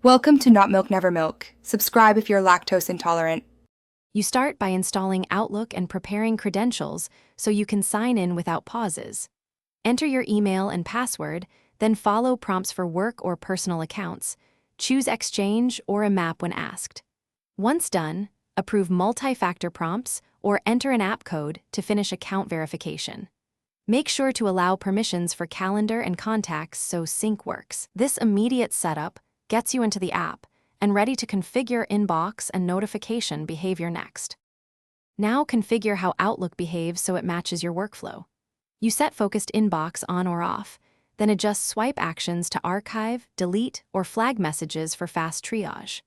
Welcome to Not Milk Never Milk. Subscribe if you're lactose intolerant. You start by installing Outlook and preparing credentials so you can sign in without pauses. Enter your email and password, then follow prompts for work or personal accounts. Choose Exchange or a map when asked. Once done, approve multi-factor prompts or enter an app code to finish account verification. Make sure to allow permissions for calendar and contacts so sync works. This immediate setup gets you into the app and ready to configure inbox and notification behavior next. Now configure how Outlook behaves so it matches your workflow. You set focused inbox on or off, then adjust swipe actions to archive, delete, or flag messages for fast triage.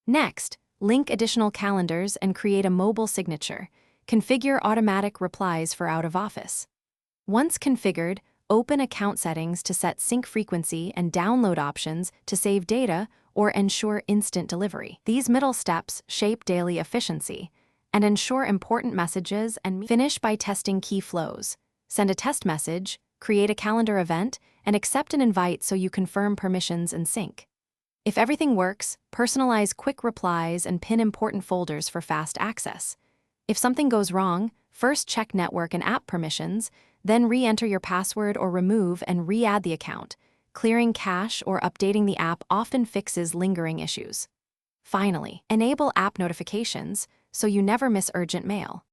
Next, link additional calendars and create a mobile signature. Configure automatic replies for out of office. Once configured, open account settings to set sync frequency and download options to save data or ensure instant delivery. These middle steps shape daily efficiency and ensure important messages and finish by testing key flows. Send a test message, create a calendar event, and accept an invite so you confirm permissions and sync. If everything works, personalize quick replies and pin important folders for fast access. If something goes wrong, first check network and app permissions, then re-enter your password or remove and re-add the account. Clearing cache or updating the app often fixes lingering issues. Finally, enable app notifications so you never miss urgent mail.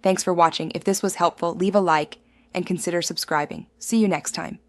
Thanks for watching. If this was helpful, leave a like and consider subscribing. See you next time.